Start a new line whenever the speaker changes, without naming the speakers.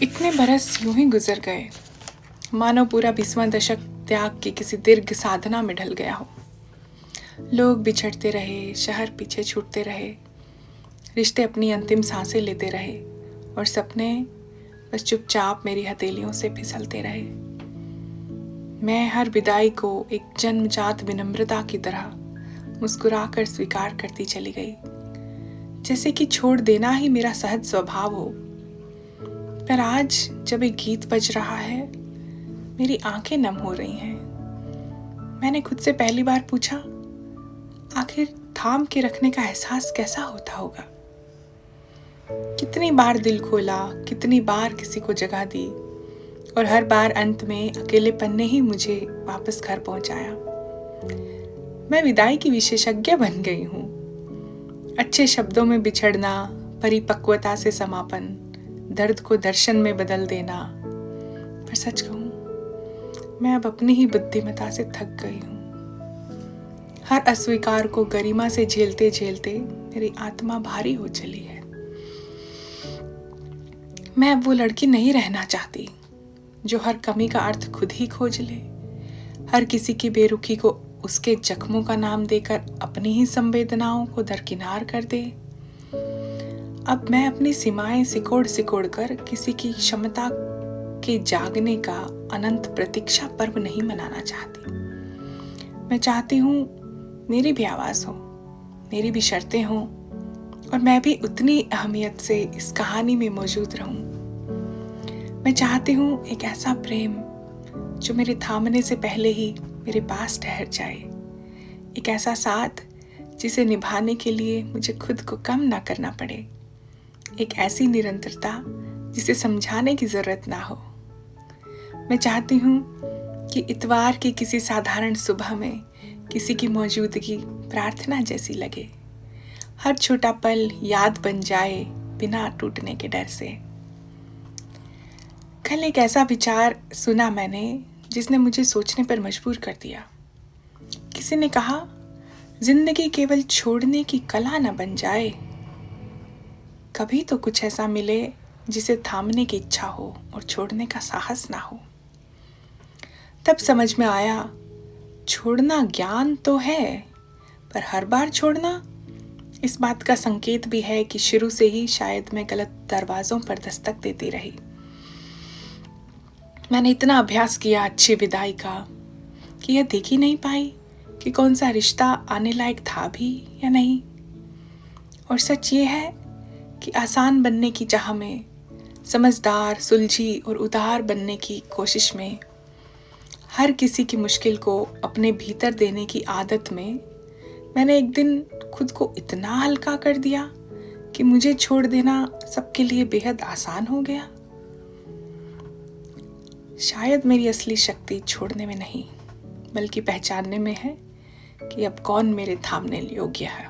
इतने बरस यूं ही गुजर गए, मानो पूरा 20वां दशक त्याग की किसी दीर्घ साधना में ढल गया हो। लोग बिछड़ते रहे, शहर पीछे छूटते रहे, रिश्ते अपनी अंतिम सांसें लेते रहे और सपने बस चुपचाप मेरी हथेलियों से फिसलते रहे। मैं हर विदाई को एक जन्मजात विनम्रता की तरह मुस्कुराकर स्वीकार करती चली गई, जैसे कि छोड़ देना ही मेरा सहज स्वभाव हो। पर आज जब एक गीत बज रहा है, मेरी आंखें नम हो रही हैं। मैंने खुद से पहली बार पूछा, आखिर थाम के रखने का एहसास कैसा होता होगा। कितनी बार दिल खोला, कितनी बार किसी को जगह दी, और हर बार अंत में अकेलेपन ने ही मुझे वापस घर पहुंचाया। मैं विदाई की विशेषज्ञ बन गई हूँ। अच्छे शब्दों में बिछड़ना, परिपक्वता से समापन, दर्द को दर्शन में बदल देना। पर सच कहूँ, मैं अब अपनी ही बुद्धिमत्ता से थक गई हूँ। हर अस्वीकार को गरिमा से झेलते झेलते मेरी आत्मा भारी हो चली है। मैं अब वो लड़की नहीं रहना चाहती जो हर कमी का अर्थ खुद ही खोज ले, हर किसी की बेरुखी को उसके जख्मों का नाम देकर अपनी ही संवेदनाओं को दरकिनार कर दे। अब मैं अपनी सीमाएं सिकोड़ सिकोड़ कर किसी की क्षमता के जागने का अनंत प्रतीक्षा पर्व नहीं मनाना चाहती। मैं चाहती हूँ मेरी भी आवाज हो, मेरी भी शर्तें हों, और मैं भी उतनी अहमियत से इस कहानी में मौजूद रहूं। मैं चाहती हूँ एक ऐसा प्रेम जो मेरे थामने से पहले ही मेरे पास ठहर जाए, एक ऐसा साथ जिसे निभाने के लिए मुझे खुद को कम ना करना पड़े, एक ऐसी निरंतरता जिसे समझाने की जरूरत ना हो। मैं चाहती हूँ कि इतवार की किसी साधारण सुबह में किसी की मौजूदगी प्रार्थना जैसी लगे, हर छोटा पल याद बन जाए बिना टूटने के डर से। कल एक ऐसा विचार सुना मैंने जिसने मुझे सोचने पर मजबूर कर दिया। किसी ने कहा, जिंदगी केवल छोड़ने की कला न बन जाए, कभी तो कुछ ऐसा मिले जिसे थामने की इच्छा हो और छोड़ने का साहस ना हो। तब समझ में आया, छोड़ना ज्ञान तो है, पर हर बार छोड़ना इस बात का संकेत भी है कि शुरू से ही शायद मैं गलत दरवाजों पर दस्तक देती रही। मैंने इतना अभ्यास किया अच्छी विदाई का कि यह देख ही नहीं पाई कि कौन सा रिश्ता आने लायक था भी या नहीं। और सच ये है कि आसान बनने की चाह में, समझदार, सुलझी और उदार बनने की कोशिश में, हर किसी की मुश्किल को अपने भीतर देने की आदत में, मैंने एक दिन खुद को इतना हल्का कर दिया कि मुझे छोड़ देना सबके लिए बेहद आसान हो गया। शायद मेरी असली शक्ति छोड़ने में नहीं, बल्कि पहचानने में है कि अब कौन मेरे थामने योग्य है।